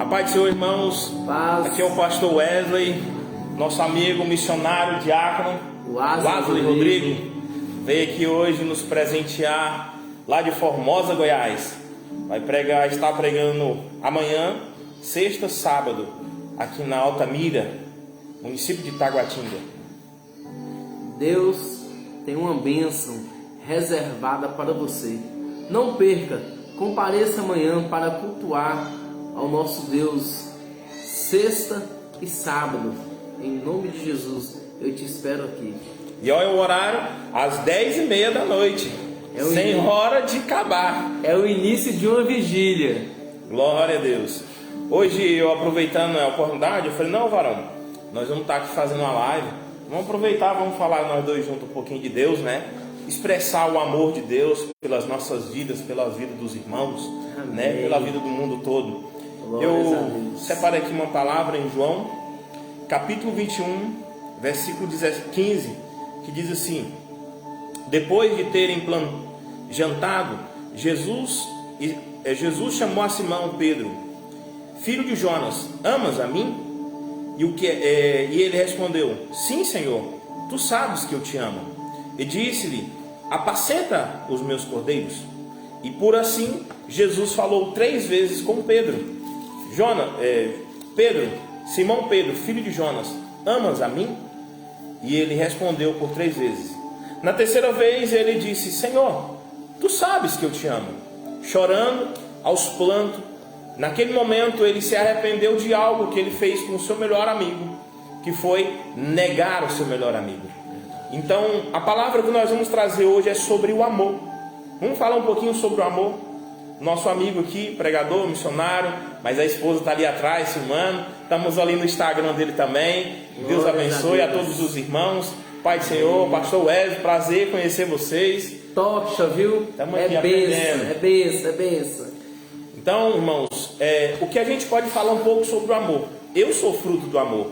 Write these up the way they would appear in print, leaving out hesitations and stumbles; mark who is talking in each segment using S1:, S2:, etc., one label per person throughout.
S1: A paz do Senhor, irmãos.
S2: Paz.
S1: Aqui é o pastor Wesley, nosso amigo missionário diácono Wesley Rodrigo. Veio aqui hoje nos presentear lá de Formosa, Goiás. Está pregando amanhã, sexta, sábado, aqui na Altamira, município de Taguatinga.
S2: Deus tem uma bênção reservada para você. Não perca, compareça amanhã para cultuar ao nosso Deus, sexta e sábado. Em nome de Jesus, eu te espero aqui.
S1: E olha o horário, às 10h30 da noite, sem hora de acabar.
S2: É o início de uma vigília.
S1: Glória a Deus. Hoje, eu aproveitando a oportunidade, eu falei, não, varão, nós vamos estar aqui fazendo uma live. Vamos aproveitar, vamos falar nós dois juntos um pouquinho de Deus, né? Expressar o amor de Deus pelas nossas vidas, pela vida dos irmãos, né? Pela vida do mundo todo. Eu separei aqui uma palavra em João, capítulo 21, versículo 15, que diz assim: depois de terem jantado, Jesus chamou a Simão Pedro: filho de Jonas, amas a mim? E ele respondeu: sim, Senhor, tu sabes que eu te amo. E disse-lhe: apacenta os meus cordeiros. E por assim Jesus falou 3 vezes com Pedro: Simão Pedro, filho de Jonas, amas a mim? E ele respondeu por 3 vezes. Na terceira vez ele disse: Senhor, tu sabes que eu te amo. Chorando aos prantos, naquele momento ele se arrependeu de algo que ele fez com o seu melhor amigo, que foi negar o seu melhor amigo. Então a palavra que nós vamos trazer hoje é sobre o amor. Vamos falar um pouquinho sobre o amor. Nosso amigo aqui, pregador, missionário, mas a esposa está ali atrás filmando. Estamos ali no Instagram dele também. Deus abençoe a todos os irmãos. Pai do Senhor, pastor Wesley, prazer conhecer vocês.
S2: Tocha, viu?
S1: Estamos aqui aprendendo.
S2: É benção.
S1: Então, irmãos, o que a gente pode falar um pouco sobre o amor? Eu sou fruto do amor.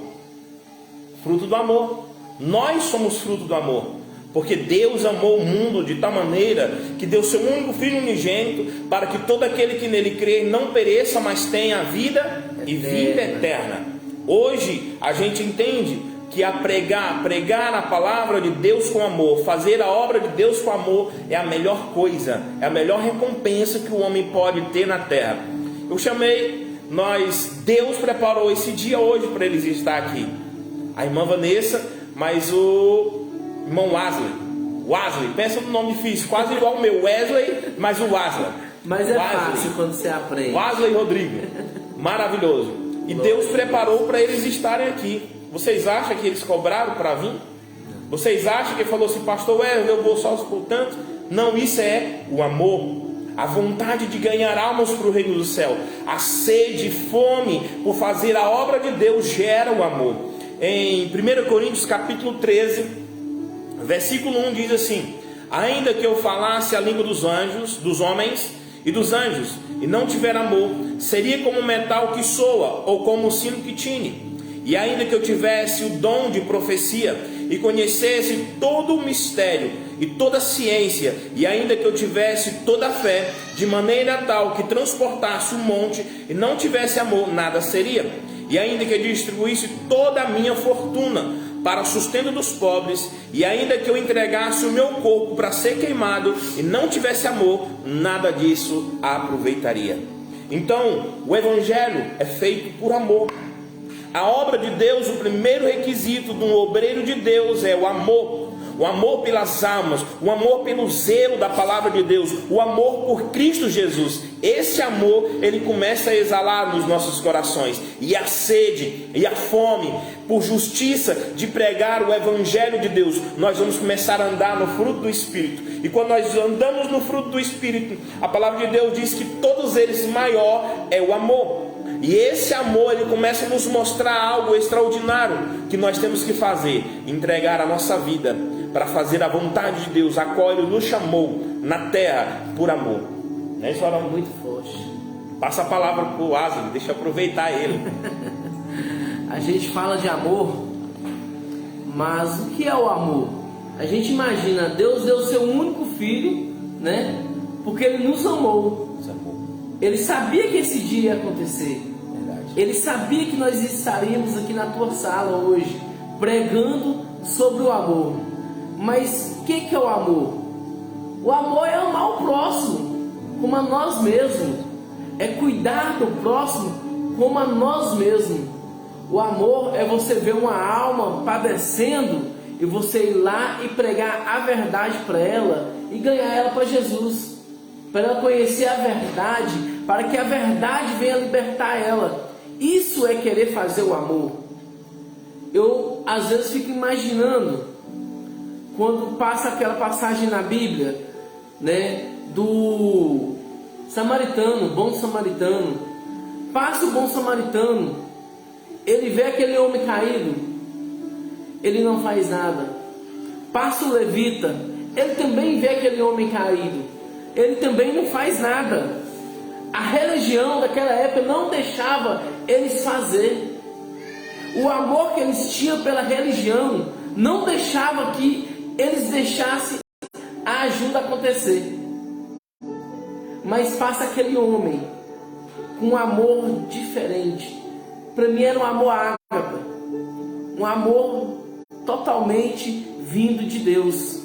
S1: Fruto do amor. Nós somos fruto do amor. Porque Deus amou o mundo de tal maneira que deu seu único Filho unigênito, para que todo aquele que nele crê não pereça, mas tenha a vida e vida eterna. Hoje a gente entende que pregar a palavra de Deus com amor, fazer a obra de Deus com amor é a melhor coisa, é a melhor recompensa que o homem pode ter na terra. Deus preparou esse dia hoje para eles estar aqui. A irmã Vanessa, mas o irmão Wesley, pensa no nome difícil, quase igual o meu, Wesley, mas o Wesley.
S2: Mas é fácil quando você aprende.
S1: Wesley Rodrigo, maravilhoso. E Deus preparou para eles estarem aqui. Vocês acham que eles cobraram para vir? Vocês acham que ele falou assim: pastor Wesley, eu vou só por tanto? Não, isso é o amor. A vontade de ganhar almas para o reino do céu. A sede e fome por fazer a obra de Deus gera o amor. Em 1 Coríntios capítulo 13, versículo 1 diz assim: ainda que eu falasse a língua dos anjos, dos homens e dos anjos, e não tiver amor, seria como um metal que soa, ou como um sino que tine. E ainda que eu tivesse o dom de profecia, e conhecesse todo o mistério e toda a ciência, e ainda que eu tivesse toda a fé, de maneira tal que transportasse um monte, e não tivesse amor, nada seria. E ainda que eu distribuísse toda a minha fortuna para o sustento dos pobres, e ainda que eu entregasse o meu corpo para ser queimado, e não tivesse amor, nada disso aproveitaria. Então, o evangelho é feito por amor. A obra de Deus, o primeiro requisito de um obreiro de Deus é o amor. O amor pelas almas, o amor pelo zelo da palavra de Deus, o amor por Cristo Jesus. Esse amor, ele começa a exalar nos nossos corações. E a sede e a fome por justiça de pregar o evangelho de Deus, nós vamos começar a andar no fruto do Espírito. E quando nós andamos no fruto do Espírito, a palavra de Deus diz que todos eles maior é o amor. E esse amor, ele começa a nos mostrar algo extraordinário que nós temos que fazer: entregar a nossa vida para fazer a vontade de Deus, a qual ele nos chamou na terra por amor. Não é isso, Arão?
S2: Muito forte.
S1: Passa a palavra para o Wesley, deixa eu aproveitar ele.
S2: A gente fala de amor, mas o que é o amor? A gente imagina, Deus deu o seu único filho, né? Porque ele nos amou. Ele sabia que esse dia ia acontecer.
S1: Verdade.
S2: Ele sabia que nós estaríamos aqui na tua sala hoje, pregando sobre o amor. Mas o que é o amor? O amor é amar o próximo como a nós mesmos. É cuidar do próximo como a nós mesmos. O amor é você ver uma alma padecendo e você ir lá e pregar a verdade para ela e ganhar ela para Jesus, para ela conhecer a verdade, para que a verdade venha libertar ela. Isso é querer fazer o amor. Eu às vezes fico imaginando quando passa aquela passagem na Bíblia, né, do samaritano, bom samaritano. Passa o bom samaritano, ele vê aquele homem caído, ele não faz nada. Passa o levita, ele também vê aquele homem caído, ele também não faz nada. A religião daquela época não deixava eles fazer. O amor que eles tinham pela religião não deixava que eles deixassem a ajuda acontecer. Mas passa aquele homem com um amor diferente. Para mim era um amor ágape, um amor totalmente vindo de Deus.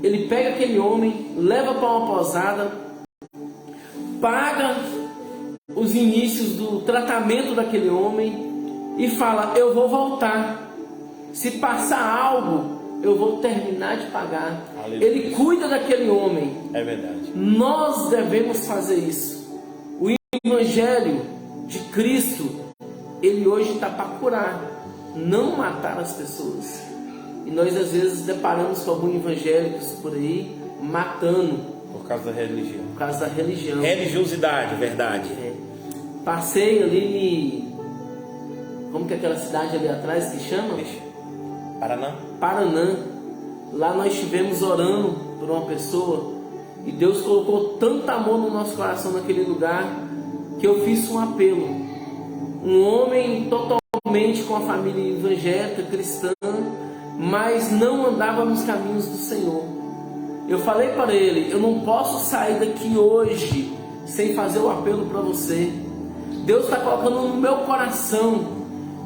S2: Ele pega aquele homem, leva para uma posada, paga os inícios do tratamento daquele homem e fala: eu vou voltar. Se passar algo, eu vou terminar de pagar. Aleluia. Ele cuida daquele homem.
S1: É verdade.
S2: Nós devemos fazer isso. O Evangelho de Cristo, ele hoje está para curar, não matar as pessoas. E nós às vezes deparamos com alguns evangélicos por aí matando
S1: por causa da religião.
S2: Por causa da religião.
S1: Religiosidade, verdade.
S2: Passei ali, como que é aquela cidade ali atrás que chama? Paranã. Lá nós estivemos orando por uma pessoa e Deus colocou tanto amor no nosso coração naquele lugar que eu fiz um apelo. Um homem totalmente com a família evangélica, cristã, mas não andava nos caminhos do Senhor. Eu falei para ele: eu não posso sair daqui hoje sem fazer o apelo para você. Deus está colocando no meu coração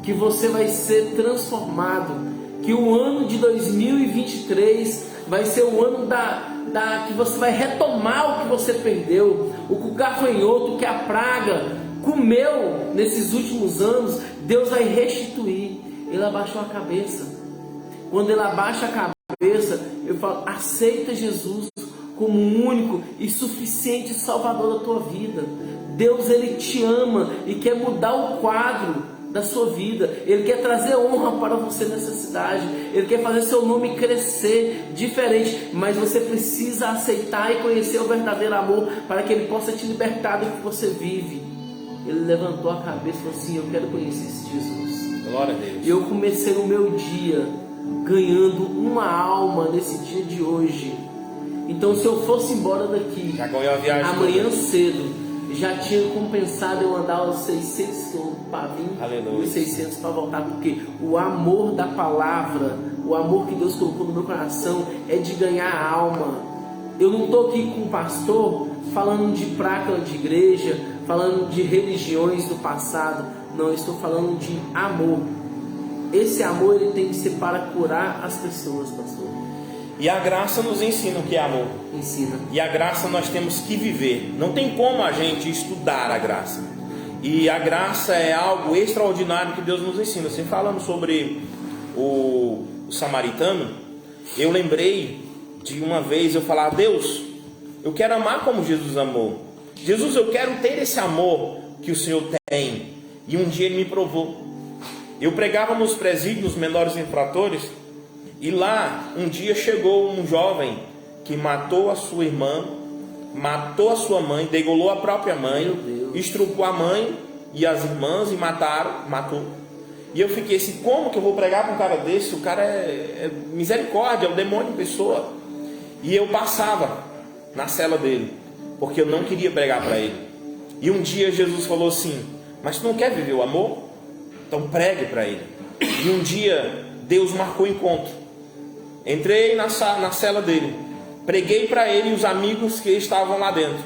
S2: que você vai ser transformado, que o ano de 2023 vai ser o ano que você vai retomar o que você perdeu, o que o gafanhoto, que a praga comeu nesses últimos anos. Deus vai restituir. Ele abaixou a cabeça. Quando ele abaixa a cabeça, eu falo: aceita Jesus como o único e suficiente Salvador da tua vida. Deus, ele te ama e quer mudar o quadro da sua vida. Ele quer trazer honra para você nessa cidade. Ele quer fazer seu nome crescer diferente. Mas você precisa aceitar e conhecer o verdadeiro amor para que ele possa te libertar do que você vive. Ele levantou a cabeça e falou assim: eu quero conhecer esse Jesus.
S1: Glória a Deus.
S2: E eu comecei o meu dia ganhando uma alma nesse dia de hoje. Então, se eu fosse embora daqui amanhã cedo, já tinha compensado eu andar os 600 quilômetros para vir, os 600 para voltar, porque o amor da palavra, o amor que Deus colocou no meu coração é de ganhar a alma. Eu não estou aqui com um pastor falando de praca de igreja, falando de religiões do passado. Não, eu estou falando de amor. Esse amor, ele tem que ser para curar as pessoas, pastor.
S1: E a graça nos ensina o que é amor.
S2: Ensina.
S1: E a graça nós temos que viver. Não tem como a gente estudar a graça. E a graça é algo extraordinário que Deus nos ensina. Assim, falando sobre o samaritano, eu lembrei de uma vez eu falar: Deus, eu quero amar como Jesus amou. Jesus, eu quero ter esse amor que o Senhor tem. E um dia Ele me provou. Eu pregava nos presídios menores infratores, e lá um dia chegou um jovem que matou a sua irmã, matou a sua mãe, degolou a própria mãe, estrupou a mãe e as irmãs e matou. E eu fiquei assim: como que eu vou pregar para um cara desse? O cara é misericórdia, é o demônio em pessoa. E eu passava na cela dele, porque eu não queria pregar para ele. E um dia Jesus falou assim: mas tu não quer viver o amor? Então pregue para ele. E um dia Deus marcou o encontro. Entrei na cela dele, preguei para ele e os amigos que estavam lá dentro.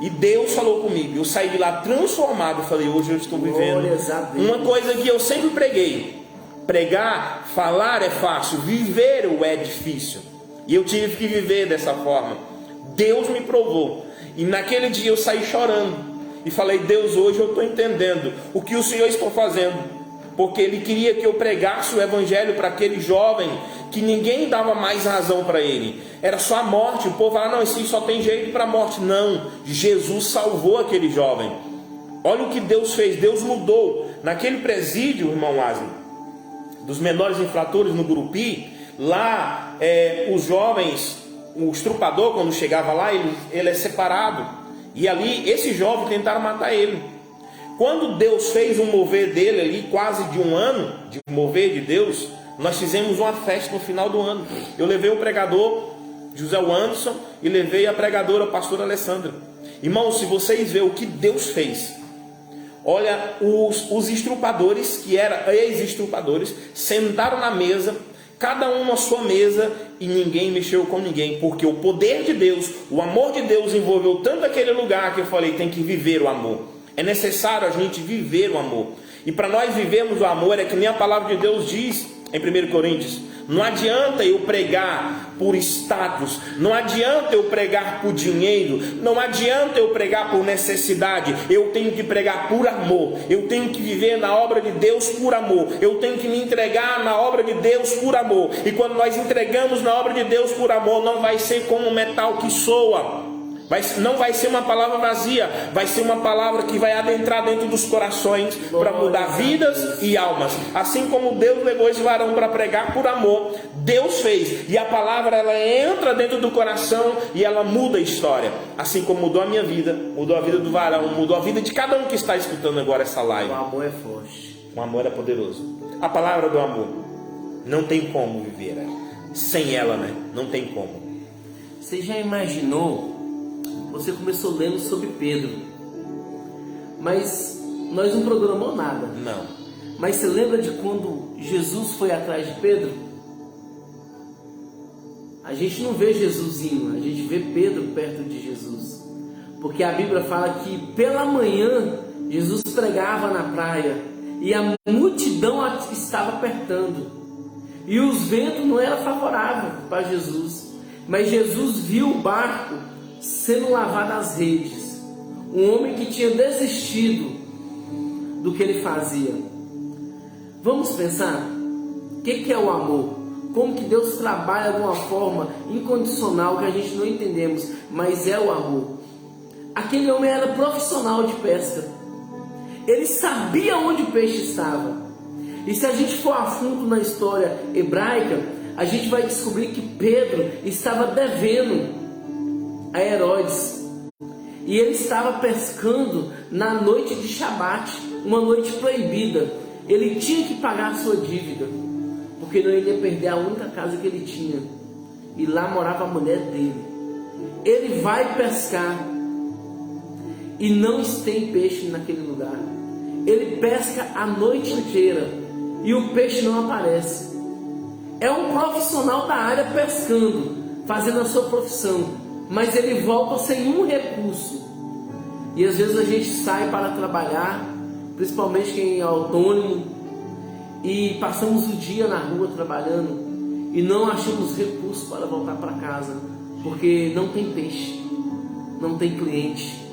S1: E Deus falou comigo. Eu saí de lá transformado. Eu falei, hoje eu estou vivendo uma coisa que eu sempre preguei. Pregar, falar é fácil, viver é difícil. E eu tive que viver dessa forma. Deus me provou. E naquele dia eu saí chorando. E falei, Deus, hoje eu estou entendendo o que o Senhor está fazendo. Porque Ele queria que eu pregasse o Evangelho para aquele jovem que ninguém dava mais razão para ele. Era só a morte. O povo falava, não, esse só tem jeito para a morte. Não, Jesus salvou aquele jovem. Olha o que Deus fez. Deus mudou. Naquele presídio, irmão Aslan, dos menores infratores no Gurupi, lá os jovens, o estrupador, quando chegava lá, ele é separado. E ali, esse jovem tentaram matar ele. Quando Deus fez um mover dele ali, quase de um ano, de mover de Deus, nós fizemos uma festa no final do ano. Eu levei o pregador, José Anderson, e levei a pregadora, a pastora Alessandra. Irmãos, se vocês verem o que Deus fez, olha, os estrupadores, que eram ex-estrupadores, sentaram na mesa, cada um na sua mesa, e ninguém mexeu com ninguém, porque o poder de Deus, o amor de Deus envolveu tanto aquele lugar que eu falei, tem que viver o amor. É necessário a gente viver o amor. E para nós vivermos o amor, é que nem a palavra de Deus diz em 1 Coríntios. Não adianta eu pregar por status, não adianta eu pregar por dinheiro, não adianta eu pregar por necessidade. Eu tenho que pregar por amor. Eu tenho que viver na obra de Deus por amor. Eu tenho que me entregar na obra de Deus por amor. E quando nós entregamos na obra de Deus por amor, não vai ser como um metal que soa. Não vai ser uma palavra vazia, vai ser uma palavra que vai adentrar dentro dos corações para mudar vidas e almas. Assim como Deus levou esse varão para pregar por amor, Deus fez. E a palavra, ela entra dentro do coração e ela muda a história. Assim como mudou a minha vida, mudou a vida do varão, mudou a vida de cada um que está escutando agora essa live.
S2: O amor é forte.
S1: O amor é poderoso. A palavra do amor, não tem como viver sem ela, né? Não tem como.
S2: Você já imaginou? Você começou lendo sobre Pedro, mas nós não programou nada.
S1: Não.
S2: Mas você lembra de quando Jesus foi atrás de Pedro? A gente não vê Jesus indo, a gente vê Pedro perto de Jesus. Porque a Bíblia fala que pela manhã Jesus pregava na praia e a multidão estava apertando. E os ventos não eram favoráveis para Jesus. Mas Jesus viu o barco sendo lavado às redes. Um homem que tinha desistido do que ele fazia. Vamos pensar, o que é o amor? Como que Deus trabalha de uma forma incondicional que a gente não entendemos, mas é o amor. Aquele homem era profissional de pesca. Ele sabia onde o peixe estava. E se a gente for a fundo na história hebraica, a gente vai descobrir que Pedro estava devendo a Herodes, e ele estava pescando na noite de Shabat, uma noite proibida. Ele tinha que pagar a sua dívida, porque não ia perder a única casa que ele tinha, e lá morava a mulher dele. Ele vai pescar e não tem peixe naquele lugar. Ele pesca a noite inteira e o peixe não aparece. É um profissional da área pescando, fazendo a sua profissão, mas ele volta sem um recurso. E às vezes a gente sai para trabalhar, principalmente quem é autônomo, e passamos o dia na rua trabalhando e não achamos recursos para voltar para casa, porque não tem peixe, não tem cliente.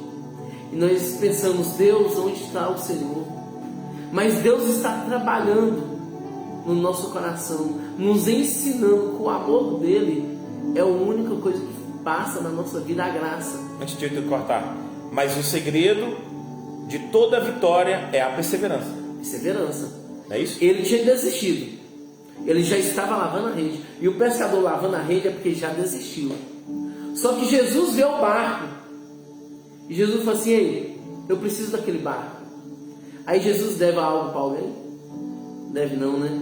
S2: E nós pensamos, Deus, onde está o Senhor? Mas Deus está trabalhando no nosso coração, nos ensinando que o amor dele é a única coisa que passa na nossa vida, a graça.
S1: Antes de eu cortar, mas o segredo de toda vitória é a perseverança.
S2: Perseverança.
S1: É isso?
S2: Ele tinha desistido. Ele já estava lavando a rede. E o pescador lavando a rede é porque já desistiu. Só que Jesus vê o barco. E Jesus fala assim, ei, eu preciso daquele barco. Aí Jesus deve algo para alguém? Deve não, né?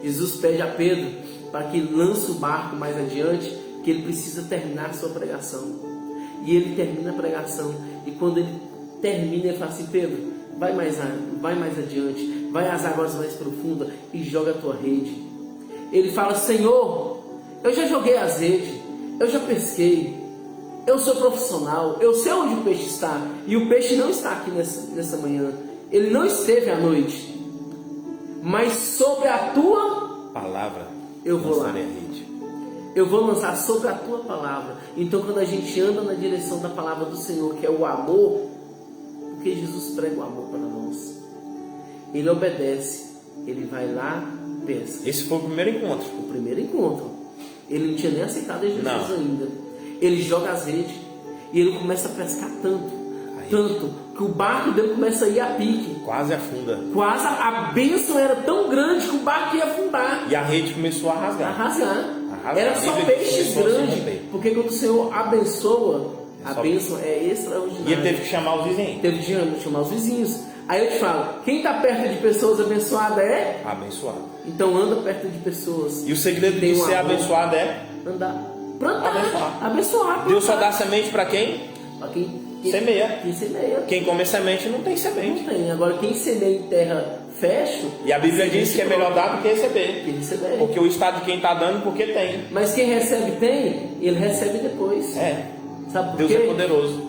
S2: Jesus pede a Pedro para que lance o barco mais adiante, que ele precisa terminar a sua pregação. E ele termina a pregação. E quando ele termina, ele fala assim, Pedro, vai mais adiante, vai às águas mais profundas e joga a tua rede. Ele fala, Senhor, eu já joguei as redes, eu já pesquei, eu sou profissional, eu sei onde o peixe está, e o peixe não está aqui nessa manhã, ele não esteve à noite, mas sobre a tua
S1: palavra
S2: eu vou lá.
S1: lançarei a rede.
S2: Eu vou lançar sobre a tua palavra. Então, quando a gente anda na direção da palavra do Senhor, que é o amor, porque Jesus prega o amor para nós, ele obedece, ele vai lá, pesca.
S1: Esse foi o primeiro encontro.
S2: O primeiro encontro, ele não tinha nem aceitado Jesus
S1: Não.
S2: ainda. Ele joga as redes e ele começa a pescar tanto que o barco dele começa a ir a pique.
S1: Quase afunda.
S2: Quase a bênção era tão grande que o barco ia afundar.
S1: E a rede começou a rasgar.
S2: Era só peixes grandes, porque quando o Senhor abençoa, a
S1: só
S2: bênção é extraordinária.
S1: E ele teve que chamar os vizinhos.
S2: Teve que chamar os vizinhos. Aí eu te falo, quem está perto de pessoas abençoadas é?
S1: Abençoado.
S2: Então anda perto de pessoas.
S1: E o segredo
S2: Tem
S1: de
S2: um
S1: ser
S2: amor.
S1: abençoado é
S2: Andar. Plantar.
S1: Abençoar.
S2: Abençoar.
S1: Deus só
S2: plantar.
S1: dá semente para quem?
S2: Pra quem
S1: Semeia.
S2: Quem semeia.
S1: Quem come semente não tem semente.
S2: Não tem. Agora quem semeia em terra fértil.
S1: E a Bíblia diz que é melhor dar do que receber.
S2: Quem receber.
S1: Porque o estado de quem está dando, porque tem.
S2: Mas quem recebe tem, ele recebe depois.
S1: É.
S2: Sabe por
S1: Deus
S2: quê?
S1: é poderoso.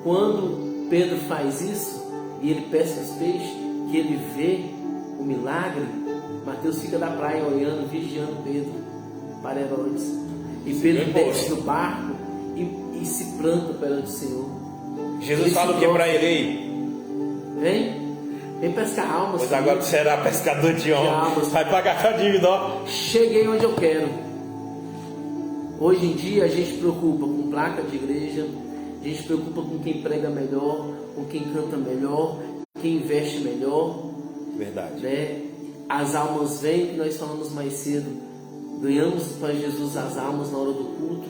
S2: Quando Pedro faz isso e ele pesca os peixes, que ele vê o milagre, Mateus fica da praia olhando, vigiando Pedro para Herodes. E Pedro desce do barco e se planta perante o Senhor.
S1: Jesus
S2: Ele
S1: fala
S2: se
S1: o que para
S2: prostra.
S1: ele?
S2: Vem pescar almas.
S1: Pois agora tu será pescador de almas. Vai pagar a dívida, ó.
S2: Cheguei onde eu quero. Hoje em dia a gente se preocupa com placa de igreja, a gente se preocupa com quem prega melhor, com quem canta melhor, quem investe melhor.
S1: Verdade.
S2: Né? As almas vêm, que nós falamos mais cedo, ganhamos para Jesus as almas na hora do culto,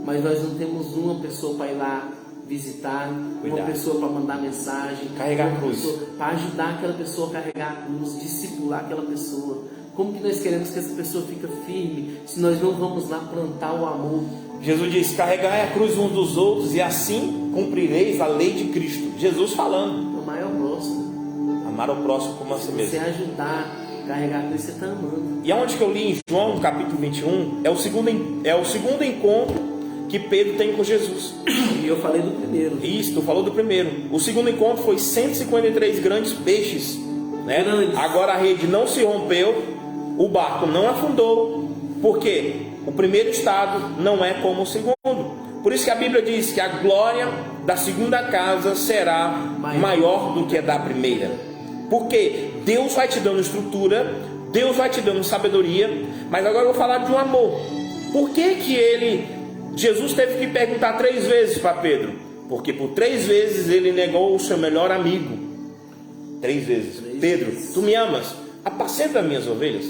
S2: mas nós não temos uma pessoa para ir lá visitar,
S1: Cuidado.
S2: uma pessoa para mandar mensagem,
S1: Carregar
S2: uma
S1: a cruz.
S2: pessoa para ajudar aquela pessoa a carregar a cruz, discipular aquela pessoa. Como que nós queremos que essa pessoa fique firme se nós não vamos lá plantar o amor?
S1: Jesus diz: carregai a cruz uns dos outros e assim cumprireis a lei de Cristo. Jesus falando.
S2: Amar é o próximo.
S1: Amar o próximo como a si
S2: Se
S1: mesmo.
S2: você ajudar a carregar a cruz, você está amando.
S1: E aonde que eu li em João, capítulo 21, é o segundo encontro que Pedro tem com Jesus.
S2: E eu falei do primeiro.
S1: Isso, tu falou do primeiro. O segundo encontro foi 153 grandes peixes, né?
S2: Grandes.
S1: Agora a rede não se rompeu, o barco não afundou, porque o primeiro estado não é como o segundo. Por isso que a Bíblia diz que a glória da segunda casa será maior do que a da primeira. Porque Deus vai te dando estrutura, Deus vai te dando sabedoria, mas agora eu vou falar de um amor. Por que Jesus teve que perguntar 3 vezes para Pedro? Porque por 3 vezes ele negou o seu melhor amigo. 3 vezes. Pedro, tu me amas? Apacenta minhas ovelhas.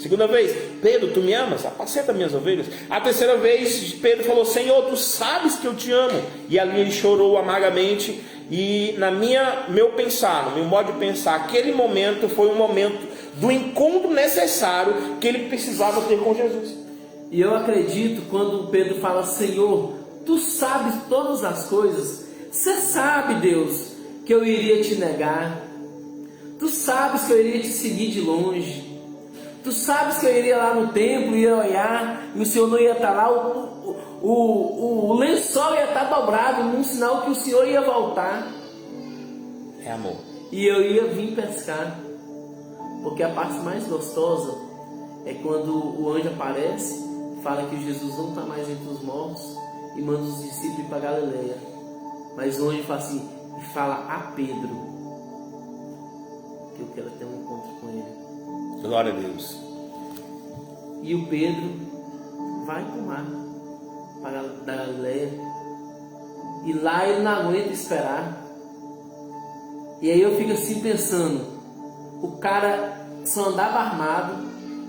S1: Segunda vez, Pedro, tu me amas? Apacenta minhas ovelhas. A terceira vez, Pedro falou: Senhor, tu sabes que eu te amo. E ali ele chorou amargamente. E meu pensar, no meu modo de pensar, aquele momento foi um momento do encontro necessário que ele precisava ter com Jesus.
S2: E eu acredito quando Pedro fala: Senhor, tu sabes todas as coisas. Você sabe, Deus, que eu iria te negar. Tu sabes que eu iria te seguir de longe. Tu sabes que eu iria lá no templo, ia olhar, e o Senhor não ia estar lá, o lençol ia estar dobrado, num sinal que o Senhor ia voltar.
S1: É amor.
S2: E eu ia vir pescar. Porque a parte mais gostosa é quando o anjo aparece, fala que Jesus não está mais entre os mortos e manda os discípulos ir para Galileia. Mas o anjo fala assim, e fala a Pedro que eu quero ter um encontro com ele.
S1: Glória a Deus.
S2: E o Pedro vai para o mar, para da Galileia, e lá ele não aguenta esperar. E aí eu fico assim pensando, o cara só andava armado,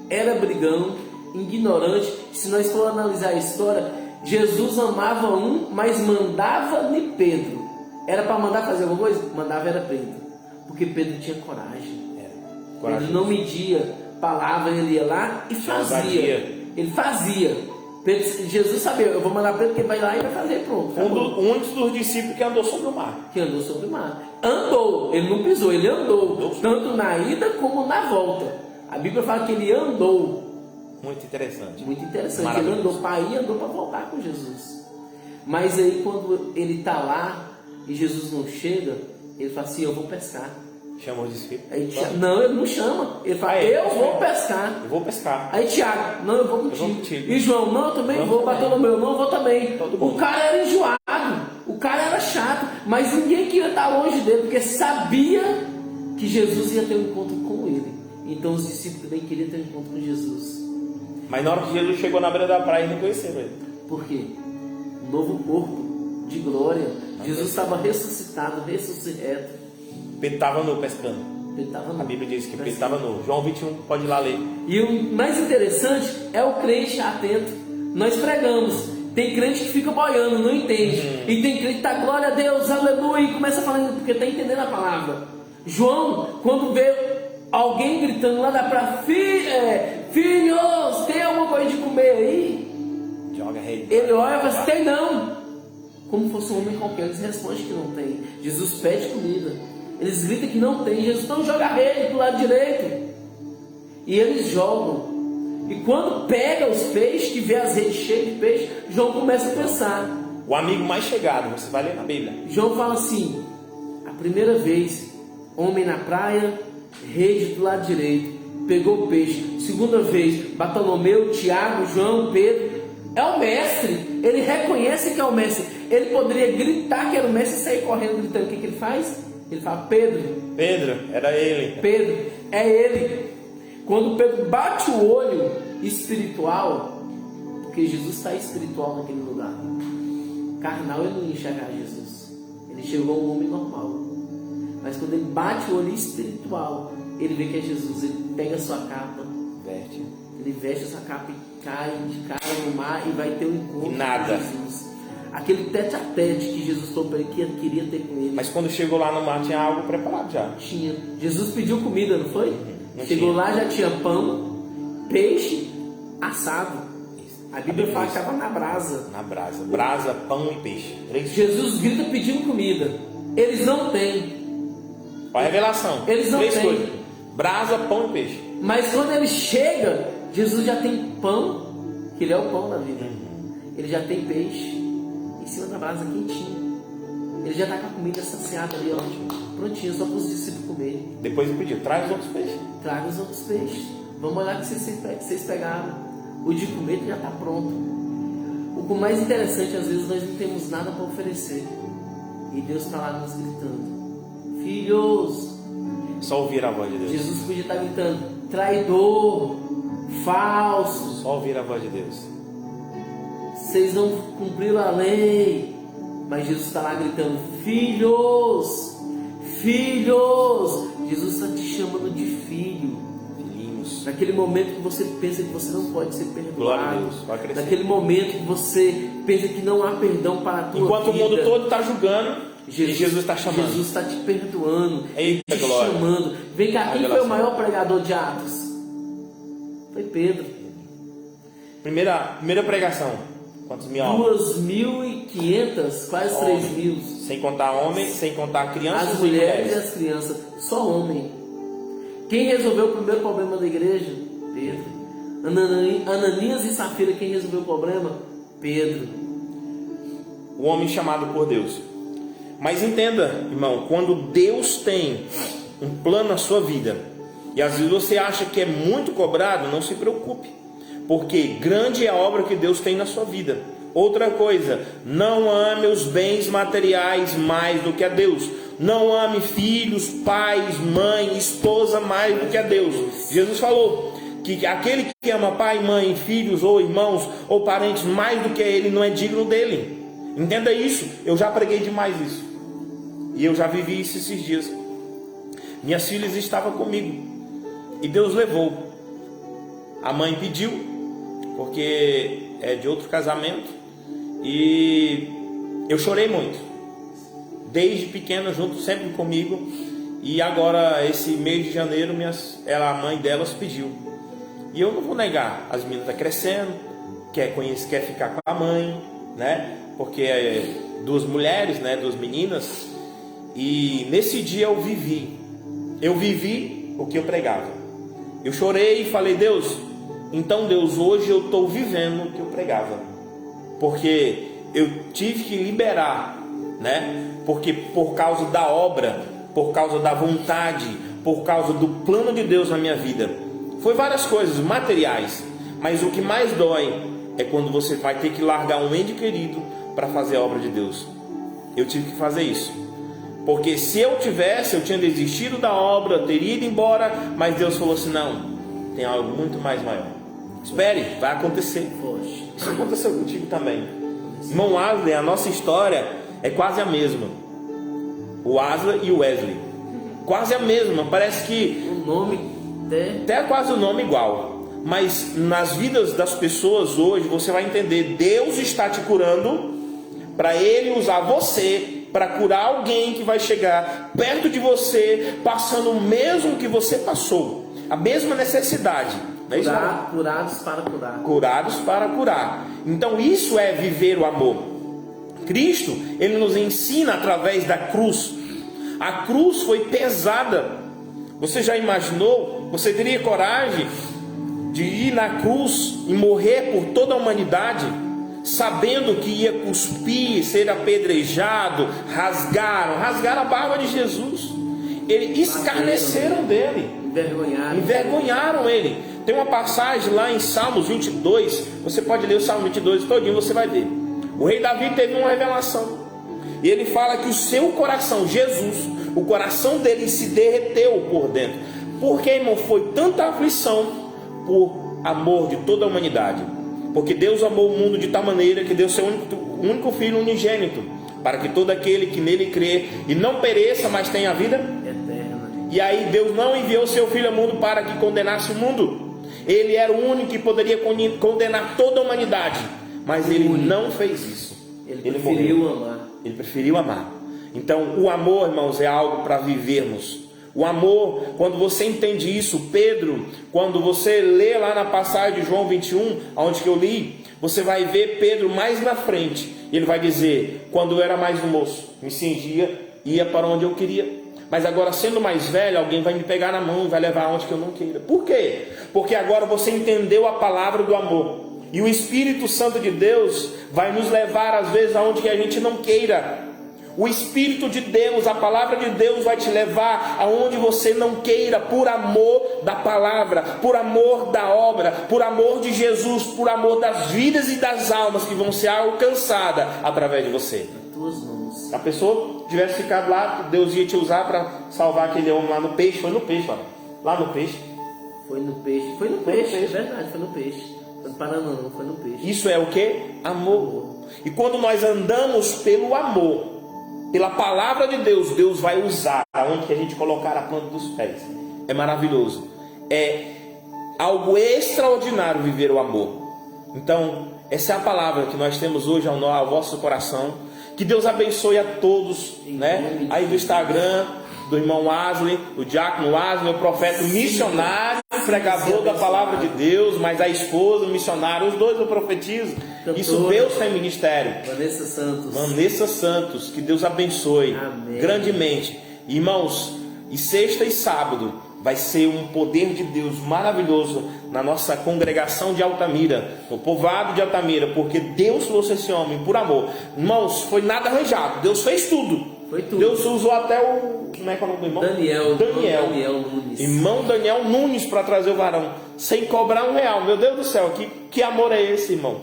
S2: era brigão, ignorante. Se nós for analisar a história, Jesus amava um, mas mandava em Pedro. Era para mandar fazer alguma coisa? Mandava era Pedro, porque Pedro tinha coragem. Ele não media palavra, ele ia lá e fazia. Ele fazia. Jesus sabia, eu vou mandar Pedro que vai lá e vai fazer, pronto.
S1: Um dos discípulos que andou sobre o mar.
S2: Que andou sobre o mar. Andou, ele não pisou, ele andou. Tanto na ida como na volta. A Bíblia fala que ele andou.
S1: Muito interessante.
S2: Muito interessante. Ele andou para ir, andou para voltar com Jesus. Mas aí quando ele está lá e Jesus não chega, ele fala assim, eu vou pescar.
S1: Chamou os discípulos?
S2: Aí, não, ele não chama. Ele fala, eu vou pescar.
S1: Eu vou pescar.
S2: Aí Tiago, não, eu vou contigo. E João, não, eu também vou. Bartolomeu, não, eu vou também. O cara era enjoado, o cara era chato, mas ninguém queria estar longe dele, porque sabia que Jesus ia ter um encontro com ele. Então os discípulos também queriam ter um encontro com Jesus.
S1: Mas na hora que Jesus chegou na beira da praia, eles não conheceram ele.
S2: Por quê? Um novo corpo de glória. Jesus estava ressuscitado, ressuscitado.
S1: Pedro estava nu pescando. A Bíblia diz que Pedro estava nu. João 21, pode ir lá ler.
S2: E o mais interessante é o crente atento. Nós pregamos. Tem crente que fica boiando, não entende. E tem crente que está, glória a Deus, aleluia, e começa a falar, porque está entendendo a palavra. João, quando vê alguém gritando lá da praia, filhos, tem alguma coisa de comer aí?
S1: Joga rede.
S2: Ele olha e fala assim, tem não. Como fosse um homem qualquer, eles respondem que não tem. Jesus pede comida. Eles gritam que não tem. Jesus, então joga a rede do lado direito. E eles jogam. E quando pega os peixes, que vê as redes cheias de peixe, João começa a pensar.
S1: O amigo mais chegado, você vai ler na Bíblia.
S2: João fala assim, a primeira vez, homem na praia, rede do lado direito, pegou peixe. Segunda vez, Bartolomeu, Tiago, João, Pedro. É o mestre. Ele reconhece que é o mestre. Ele poderia gritar que era o mestre e sair correndo gritando. O que ele faz? Ele fala, Pedro,
S1: era ele.
S2: Pedro, é ele. Quando Pedro bate o olho espiritual, porque Jesus está espiritual naquele lugar. Carnal, ele não ia enxergar Jesus. Ele chegou um homem normal. Mas quando ele bate o olho espiritual, ele vê que é Jesus. Ele pega a sua capa, ele veste essa capa e cai de cara no mar e vai ter um encontro com Jesus. Aquele tete a tete que Jesus falou para ele que ele queria ter com ele.
S1: Mas quando chegou lá no mar tinha algo preparado já.
S2: Tinha. Jesus pediu comida, não foi?
S1: Não
S2: chegou
S1: tinha.
S2: Lá já tinha pão, peixe, assado. A Bíblia fala que estava na brasa.
S1: Na brasa. Brasa, pão e peixe.
S2: Jesus grita pedindo comida. Eles não têm.
S1: Olha a revelação.
S2: Eles não têm.
S1: Coisas. Brasa, pão e peixe.
S2: Mas quando ele chega, Jesus já tem pão, que ele é o pão da vida. Ele já tem peixe em cima da brasa quentinho. Ele já está com a comida saciada ali, ó, prontinho, só para os discípulos comerem.
S1: Depois ele pediu, traz os outros peixes.
S2: Traga os outros peixes. Vamos olhar que vocês pegaram. O de comer já está pronto. O mais interessante, às vezes nós não temos nada para oferecer. E Deus está lá nos gritando. Filhos.
S1: Só ouvir a voz de Deus.
S2: Jesus podia estar gritando, traidor, falso.
S1: Só ouvir a voz de Deus.
S2: Vocês não cumpriram a lei. Mas Jesus está lá gritando, filhos, filhos. Jesus está te chamando de filho.
S1: Filhinhos.
S2: Naquele momento que você pensa que você não pode ser perdoado.
S1: Glória a Deus. Vai crescer.
S2: Naquele momento que você pensa que não há perdão para a tua
S1: Enquanto
S2: vida.
S1: o mundo todo está julgando, Jesus está chamando.
S2: Jesus está te perdoando.
S1: Eita,
S2: te
S1: glória.
S2: chamando. Vem cá, quem foi o maior pregador de Atos? Foi Pedro.
S1: Primeira pregação. Quantos mil?
S2: 2.500, quase 3.000.
S1: Sem contar homens, sem contar crianças.
S2: As mulheres e as crianças. Só homem. Quem resolveu o primeiro problema da igreja? Pedro. Ananias e Safira, quem resolveu o problema? Pedro.
S1: O homem chamado por Deus. Mas entenda, irmão, quando Deus tem um plano na sua vida, e às vezes você acha que é muito cobrado, não se preocupe, porque grande é a obra que Deus tem na sua vida. Outra coisa, não ame os bens materiais mais do que a Deus. Não ame filhos, pais, mãe, esposa mais do que a Deus. Jesus falou que aquele que ama pai, mãe, filhos ou irmãos ou parentes mais do que ele não é digno dele. Entenda isso. Eu já preguei demais isso. E eu já vivi isso esses dias. Minhas filhas estavam comigo e Deus levou. A mãe pediu, porque é de outro casamento, e eu chorei muito. Desde pequena, junto sempre comigo. E agora, esse mês de janeiro, a mãe delas pediu. E eu não vou negar, as meninas estão crescendo, quer ficar com a mãe, né? Porque é duas mulheres, né? Duas meninas. E nesse dia eu vivi o que eu pregava. Eu chorei e falei, Deus, então Deus, hoje eu estou vivendo o que eu pregava. Porque eu tive que liberar, né? Porque por causa da obra, por causa da vontade, por causa do plano de Deus na minha vida, foi várias coisas materiais, mas o que mais dói é quando você vai ter que largar um ente querido para fazer a obra de Deus. Eu tive que fazer isso, porque se eu tinha desistido da obra, eu teria ido embora, mas Deus falou assim: não, tem algo muito mais maior. Espere, vai acontecer. Isso aconteceu contigo também. Irmão Wesley, a nossa história é quase a mesma. O Wesley e o Wesley, quase a mesma. Parece que
S2: o nome
S1: até quase o nome igual. Mas nas vidas das pessoas hoje, você vai entender: Deus está te curando para Ele usar você para curar alguém que vai chegar perto de você, passando o mesmo que você passou, a mesma necessidade.
S2: Curados para curar.
S1: Curados para curar. Então isso é viver o amor. Cristo, Ele nos ensina através da cruz. A cruz foi pesada. Você já imaginou? Você teria coragem de ir na cruz e morrer por toda a humanidade, sabendo que ia cuspir, ser apedrejado? Rasgaram a barba de Jesus. Eles escarneceram dele, envergonharam ele. Tem uma passagem lá em Salmos 22, você pode ler o Salmo 22 todinho, você vai ver. O rei Davi teve uma revelação, e ele fala que o seu coração, Jesus, o coração dele se derreteu por dentro. Porque, irmão, foi tanta aflição por amor de toda a humanidade. Porque Deus amou o mundo de tal maneira que deu seu único filho unigênito, para que todo aquele que nele crê e não pereça, mas tenha a vida
S2: eterna.
S1: E aí Deus não enviou seu filho ao mundo para que condenasse o mundo. Ele era o único que poderia condenar toda a humanidade, mas ele não fez isso.
S2: Ele preferiu amar.
S1: Ele preferiu amar. Então o amor, irmãos, é algo para vivermos. O amor, quando você entende isso, Pedro, quando você lê lá na passagem de João 21, onde que eu li, você vai ver Pedro mais na frente. Ele vai dizer: quando eu era mais moço, me cingia, ia para onde eu queria. Mas agora, sendo mais velho, alguém vai me pegar na mão e vai levar aonde que eu não queira. Por quê? Porque agora você entendeu a palavra do amor. E o Espírito Santo de Deus vai nos levar às vezes aonde que a gente não queira. O Espírito de Deus, a palavra de Deus vai te levar aonde você não queira, por amor da palavra, por amor da obra, por amor de Jesus, por amor das vidas e das almas que vão ser alcançadas através de você.
S2: Tuas mãos.
S1: Se a pessoa tivesse ficado lá, Deus ia te usar para salvar aquele homem lá no peixe. Foi no peixe, olha. Lá no peixe.
S2: Foi no peixe. Foi no peixe, é verdade, foi no peixe. Foi no Paraná, não, foi no peixe.
S1: Isso é o que? Amor. E quando nós andamos pelo amor, pela palavra de Deus, Deus vai usar aonde que a gente colocar a planta dos pés. É maravilhoso. É algo extraordinário viver o amor. Então, essa é a palavra que nós temos hoje ao vosso coração. Que Deus abençoe a todos, né? Aí do Instagram, do irmão Wesley, o diácono Wesley, o profeta missionário, pregador da palavra de Deus, mas a esposa, o missionário, os dois eu profetizo. Isso Deus tem ministério. Vanessa Santos, que Deus abençoe. Amém. Grandemente. Irmãos, e sexta e sábado vai ser um poder de Deus maravilhoso na nossa congregação de Altamira, no povoado de Altamira, porque Deus trouxe esse homem por amor. Irmãos, foi nada arranjado, Deus fez tudo.
S2: Foi tudo.
S1: Deus usou até o... Como é que é o nome do irmão?
S2: Daniel Nunes.
S1: Irmão Daniel Nunes para trazer o varão, sem cobrar R$1. Meu Deus do céu, que amor é esse, irmão?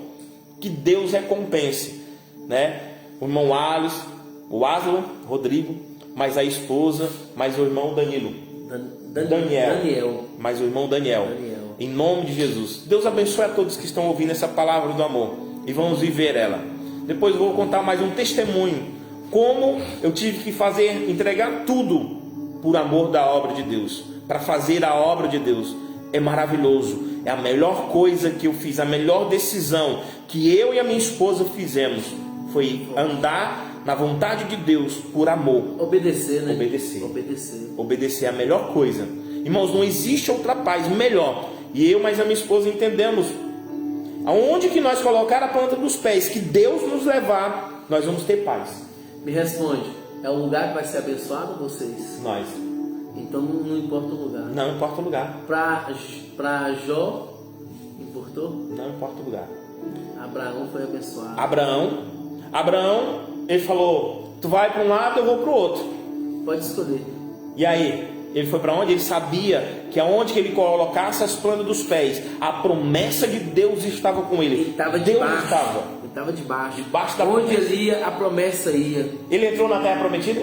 S1: Que Deus recompense, né? O irmão Alice, o Aslan, Rodrigo, mais a esposa, mais o irmão Danilo. Daniel, mais o irmão Daniel. Em nome de Jesus. Deus abençoe a todos que estão ouvindo essa palavra do amor e vamos viver ela. Depois eu vou contar mais um testemunho, como eu tive que entregar tudo por amor da obra de Deus, para fazer a obra de Deus. É maravilhoso, é a melhor coisa que eu fiz, a melhor decisão que eu e a minha esposa fizemos foi andar na vontade de Deus por amor.
S2: Obedecer, né?
S1: Obedecer é a melhor coisa. Irmãos, não existe outra paz melhor. E eu mais a minha esposa entendemos. Aonde que nós colocar a planta dos pés, que Deus nos levar, nós vamos ter paz.
S2: Me responde, é o lugar que vai ser abençoado vocês?
S1: Nós.
S2: Então não importa o lugar.
S1: Não importa o lugar.
S2: Para Jó, importou?
S1: Não importa o lugar.
S2: Abraão foi abençoado.
S1: Abraão, ele falou: tu vai para um lado, eu vou para o outro.
S2: Pode escolher.
S1: E aí, ele foi para onde? Ele sabia que aonde que ele colocasse as plantas dos pés, a promessa de Deus estava com ele.
S2: Ele estava
S1: Deus
S2: debaixo.
S1: estava.
S2: Ele estava debaixo.
S1: Debaixo da
S2: Onde
S1: promessa.
S2: ele ia, a promessa ia.
S1: Ele entrou na terra prometida?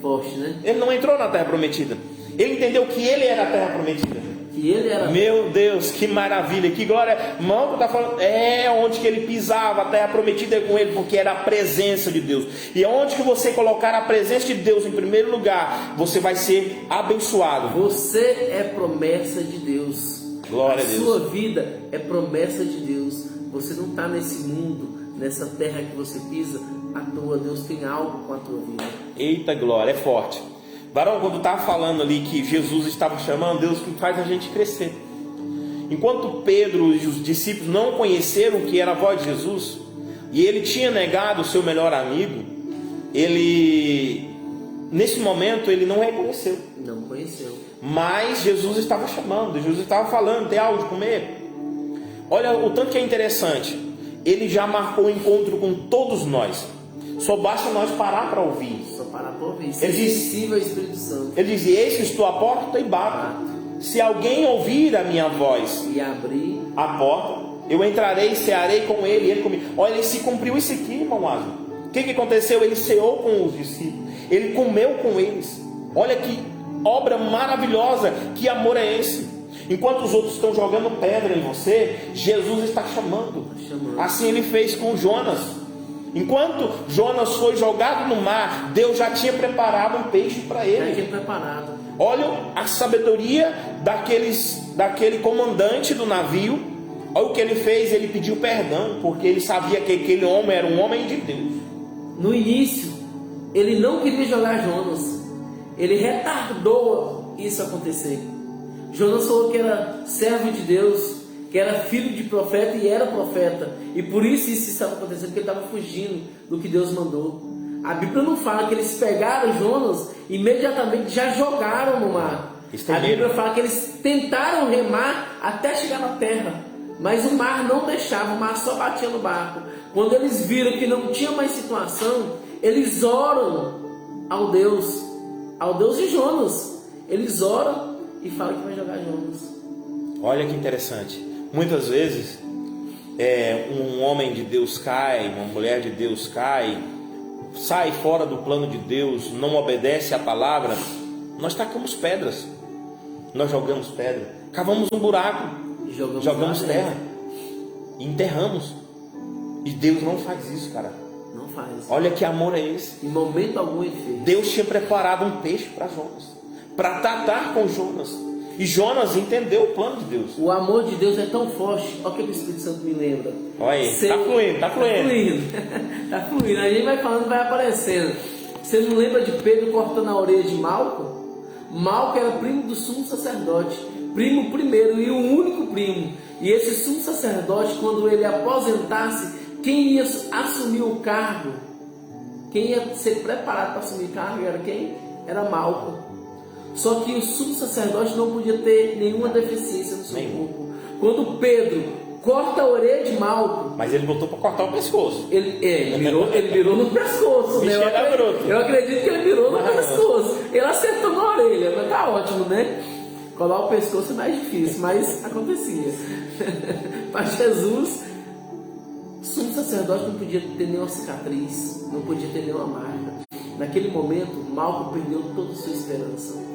S2: Forte, né?
S1: Ele não entrou na terra prometida. Ele entendeu que ele era a terra prometida.
S2: Que ele era.
S1: Meu Deus, que maravilha, que glória. Malco está falando, é onde que ele pisava, a terra prometida é com ele, porque era a presença de Deus. E onde que você colocar a presença de Deus em primeiro lugar, você vai ser abençoado.
S2: Você é promessa de Deus.
S1: Glória a Deus.
S2: Sua vida é promessa de Deus. Você não está nesse mundo, nessa terra que você pisa à toa. Deus tem algo com a tua vida.
S1: Eita glória, é forte. Varão, quando estava falando ali que Jesus estava chamando, Deus que faz a gente crescer. Enquanto Pedro e os discípulos não conheceram o que era a voz de Jesus, e ele tinha negado o seu melhor amigo, ele, nesse momento, ele não reconheceu.
S2: Não conheceu.
S1: Mas Jesus estava chamando, Jesus estava falando, tem algo de comer? Olha o tanto que é interessante. Ele já marcou o encontro com todos nós. Só basta nós parar para ouvir.
S2: Só parar para ouvir.
S1: Ele diz,
S2: sensível ao Espírito Santo.
S1: Ele diz: eis que estou à porta e bato. Se alguém ouvir a minha voz
S2: E abrir
S1: a porta, eu entrarei, cearei com ele e ele comigo. Olha, ele se cumpriu isso aqui, irmão Asno. O que aconteceu? Ele ceou com os discípulos. Ele comeu com eles. Olha que obra maravilhosa. Que amor é esse? Enquanto os outros estão jogando pedra em você, Jesus está chamando. Assim ele fez com Jonas. Enquanto Jonas foi jogado no mar, Deus já tinha preparado um peixe para ele.
S2: já tinha preparado.
S1: Olha a sabedoria daquele comandante do navio. Olha o que ele fez, ele pediu perdão, porque ele sabia que aquele homem era um homem de Deus.
S2: No início, ele não queria jogar Jonas. Ele retardou isso acontecer. Jonas falou que era servo de Deus, que era filho de profeta e era profeta. E por isso estava acontecendo, porque ele estava fugindo do que Deus mandou. A Bíblia não fala que eles pegaram Jonas e imediatamente já jogaram no mar. A Bíblia fala que eles tentaram remar até chegar na terra, mas o mar não deixava, o mar só batia no barco. Quando eles viram que não tinha mais situação, eles oram ao Deus de Jonas. Eles oram e falam que vai jogar Jonas.
S1: Olha que interessante. Muitas vezes um homem de Deus cai, uma mulher de Deus cai, sai fora do plano de Deus, não obedece à palavra. Nós tacamos pedras, nós jogamos pedra, cavamos um buraco, jogamos terra, enterramos. E Deus não faz isso, cara.
S2: Não faz.
S1: Olha que amor é esse.
S2: Em momento algum ele fez.
S1: Deus tinha preparado um peixe para Jonas, para tratar com Jonas. E Jonas entendeu o plano de Deus.
S2: O amor de Deus é tão forte. Olha o que o Espírito Santo me lembra.
S1: Olha aí, tá fluindo.
S2: Tá fluindo. A gente vai falando, vai aparecendo. Você não lembra de Pedro cortando a orelha de Malco? Malco era primo do sumo sacerdote. Primo primeiro e o único primo. E esse sumo sacerdote, quando ele aposentasse, quem ia assumir o cargo? Quem ia ser preparado para assumir o cargo era quem? Era Malco. Só que o sumo sacerdote não podia ter nenhuma deficiência no seu corpo. Quando Pedro corta a orelha de Malco,
S1: mas ele botou para cortar o pescoço.
S2: Ele virou no pescoço, né? Eu acredito que ele virou no pescoço. Ele acertou na orelha, mas tá ótimo, né? Colar o pescoço é mais difícil, mas acontecia. Para Jesus, o sumo sacerdote não podia ter nenhuma cicatriz, não podia ter nenhuma marca. Naquele momento, Malco perdeu toda a sua esperança.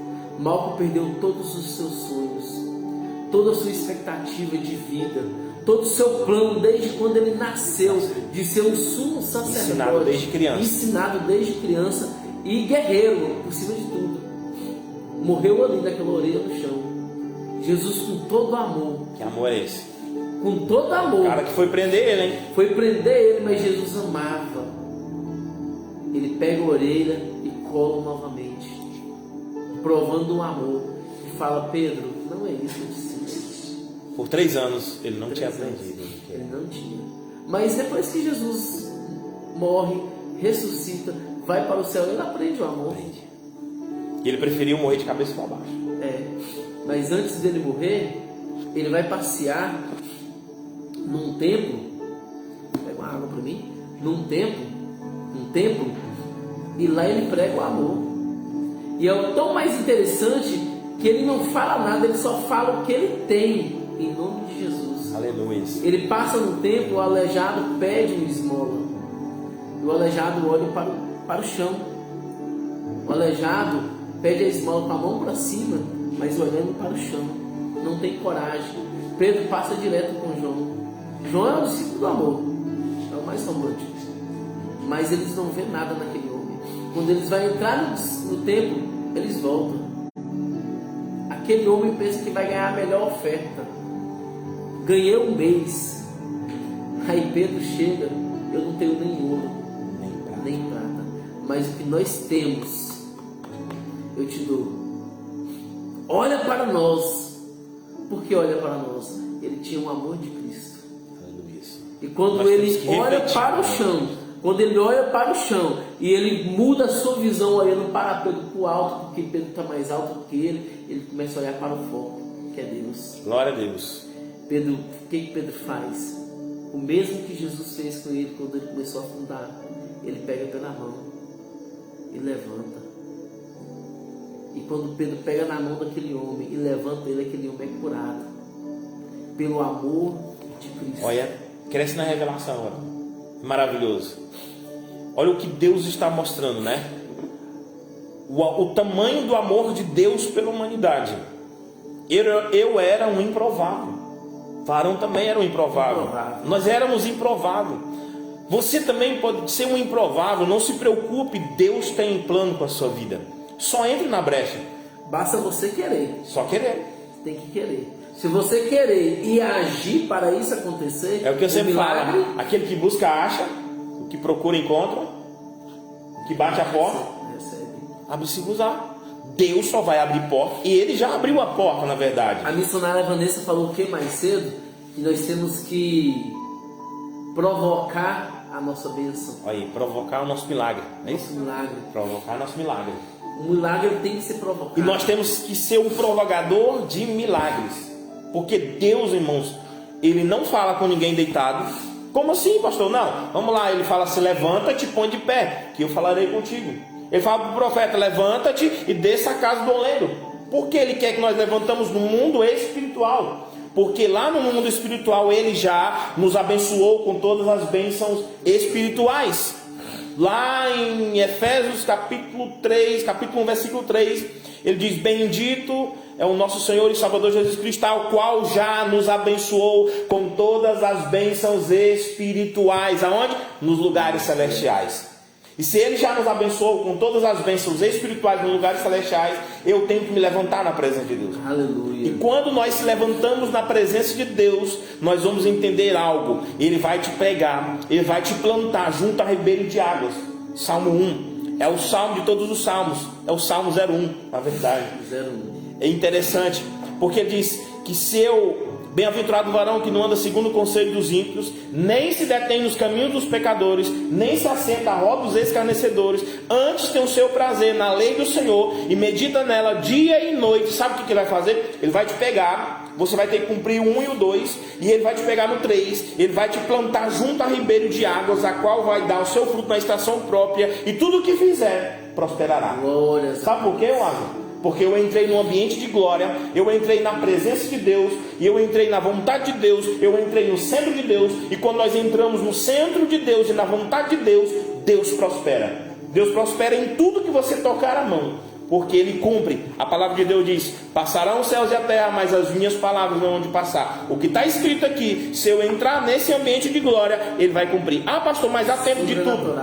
S2: Malco perdeu todos os seus sonhos, toda a sua expectativa de vida, todo o seu plano desde quando ele nasceu, de ser um sumo sacerdote, ensinado desde criança e guerreiro, por cima de tudo. Morreu ali naquela orelha no chão. Jesus, com todo amor.
S1: Que amor é esse?
S2: Com todo amor.
S1: O cara que foi prender ele, hein?
S2: Foi prender ele, mas Jesus amava. Ele pega a orelha e cola novamente, provando o amor. E fala: Pedro, não é isso que eu disse.
S1: Por 3 anos ele não tinha aprendido.
S2: Ele não tinha. Mas depois que Jesus morre, ressuscita, vai para o céu, ele aprende o amor.
S1: E ele preferiu morrer de cabeça para baixo.
S2: Mas antes dele morrer, ele vai passear num templo. Pega uma água para mim. num templo, e lá ele prega o amor. E é o tão mais interessante que ele não fala nada, ele só fala o que ele tem, em nome de Jesus.
S1: Aleluia.
S2: Ele passa no templo, o aleijado pede uma esmola. E o aleijado olha para o chão. O aleijado pede a esmola com a mão para cima, mas olhando para o chão. Não tem coragem. Pedro passa direto com João. João é o discípulo do amor, é o mais romântico. Mas eles não vêem nada naquele homem. Quando eles vão entrar no templo, eles voltam. Aquele homem pensa que vai ganhar a melhor oferta. Ganhei um mês. Aí Pedro chega, eu não tenho nem ouro, nem prata, mas o que nós temos, eu te dou. Olha para nós. Por que olha para nós? Ele tinha um amor de Cristo. E quando ele olha para o chão, e ele muda a sua visão olhando para Pedro para o alto, porque Pedro está mais alto do que ele começa a olhar para o foco, que é Deus.
S1: Glória a Deus.
S2: Pedro, o que Pedro faz? O mesmo que Jesus fez com ele quando ele começou a afundar. Ele pega pela mão e levanta. E quando Pedro pega na mão daquele homem e levanta ele, aquele homem é curado pelo amor de Cristo.
S1: Olha, cresce na revelação agora. Maravilhoso. Olha o que Deus está mostrando, né? O tamanho do amor de Deus pela humanidade. Eu era um improvável. Varão também era um improvável. Nós éramos improvável. Você também pode ser um improvável. Não se preocupe, Deus tem um plano com a sua vida. Só entre na brecha.
S2: Basta você querer.
S1: Só querer.
S2: Tem que querer. Se você querer e agir para isso acontecer,
S1: é o que eu sempre falo. Aquele que busca acha, o que procura encontra, o que bate a porta abre-se-vos-á. Deus só vai abrir porta, e Ele já abriu a porta, na verdade.
S2: A missionária Vanessa falou o que mais cedo? Que nós temos que provocar a nossa bênção.
S1: Aí, provocar o nosso milagre. É isso?
S2: Nosso milagre.
S1: Provocar nosso milagre.
S2: O milagre tem que ser provocado.
S1: E nós temos que ser um provogador de milagres. Porque Deus, irmãos, Ele não fala com ninguém deitado. Como assim, pastor? Não, vamos lá, Ele fala assim: levanta-te e põe de pé, que eu falarei contigo. Ele fala para o profeta: levanta-te e desça a casa do oleiro. Por que Ele quer que nós levantamos no mundo espiritual? Porque lá no mundo espiritual Ele já nos abençoou com todas as bênçãos espirituais. Lá em Efésios capítulo 3, capítulo 1, versículo 3, ele diz: bendito é o nosso Senhor e Salvador Jesus Cristo, ao qual já nos abençoou com todas as bênçãos espirituais. Aonde? Nos lugares celestiais. E se Ele já nos abençoou com todas as bênçãos espirituais nos lugares celestiais, eu tenho que me levantar na presença de Deus.
S2: Aleluia.
S1: E quando nós se levantamos na presença de Deus, nós vamos entender algo. Ele vai te pegar, Ele vai te plantar junto a ribeiro de águas. Salmo 1. É o salmo de todos os salmos. É o salmo 01, na verdade.
S2: 01.
S1: É interessante, porque diz que bem-aventurado o varão que não anda segundo o conselho dos ímpios, nem se detém nos caminhos dos pecadores, nem se assenta à roda dos escarnecedores, antes tem o seu prazer na lei do Senhor e medita nela dia e noite. Sabe o que ele vai fazer? Ele vai te pegar, você vai ter que cumprir o 1 e o 2, e ele vai te pegar no 3, ele vai te plantar junto a ribeiro de águas, a qual vai dar o seu fruto na estação própria, e tudo o que fizer prosperará.
S2: Glória.
S1: Sabe por quê, Lázaro? Porque eu entrei num ambiente de glória, eu entrei na presença de Deus, e eu entrei na vontade de Deus, eu entrei no centro de Deus, e quando nós entramos no centro de Deus e na vontade de Deus, Deus prospera. Deus prospera em tudo que você tocar a mão, porque Ele cumpre. A palavra de Deus diz: passarão os céus e a terra, mas as minhas palavras não vão de passar. O que está escrito aqui, se eu entrar nesse ambiente de glória, Ele vai cumprir. Ah, pastor, mas há tempo de tudo.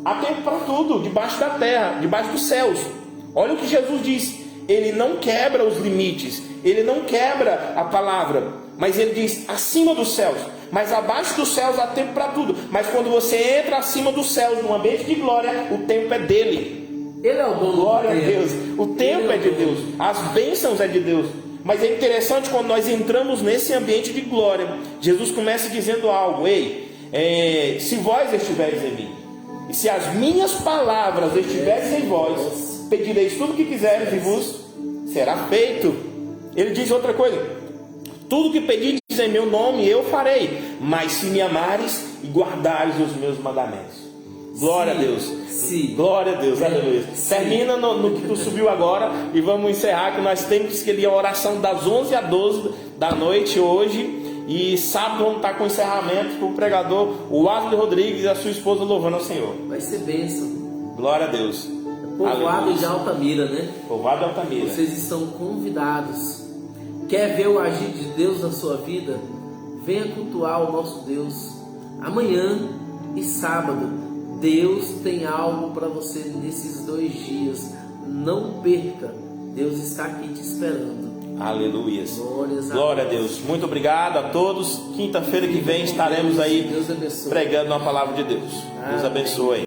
S1: Há tempo para tudo, debaixo da terra, debaixo dos céus. Olha o que Jesus diz. Ele não quebra os limites, Ele não quebra a palavra, mas Ele diz acima dos céus. Mas abaixo dos céus há tempo para tudo. Mas quando você entra acima dos céus, no ambiente de glória, o tempo é dele.
S2: Ele é o dono.
S1: Glória a Deus. O tempo é de Deus, as bênçãos é de Deus. Mas é interessante quando nós entramos nesse ambiente de glória, Jesus começa dizendo algo: ei, se vós estiveres em mim, e se as minhas palavras estiverem em vós, pedireis tudo o que quiseres e vos será feito. Ele diz outra coisa: tudo que pedirdes em meu nome eu farei, mas se me amares e guardares os meus mandamentos. Glória a Deus.
S2: Sim.
S1: Glória a Deus, aleluia. Termina no que tu subiu agora e vamos encerrar, que nós temos que ler a oração das 11 às 12 da noite hoje. E sábado vamos estar com encerramento com o pregador, o Wesley Rodrigues e a sua esposa louvando ao Senhor.
S2: Vai ser bênção.
S1: Glória a Deus.
S2: Povoado de Altamira, né?
S1: Povoado de Altamira.
S2: Vocês estão convidados. Quer ver o agir de Deus na sua vida? Venha cultuar o nosso Deus. Amanhã e sábado, Deus tem algo para você nesses 2 dias. Não perca. Deus está aqui te esperando.
S1: Aleluia.
S2: Glórias a
S1: Glória a Deus. Muito obrigado a todos. Quinta-feira que vem estaremos aí
S2: Deus abençoe.
S1: pregando a palavra de Deus. Deus abençoe.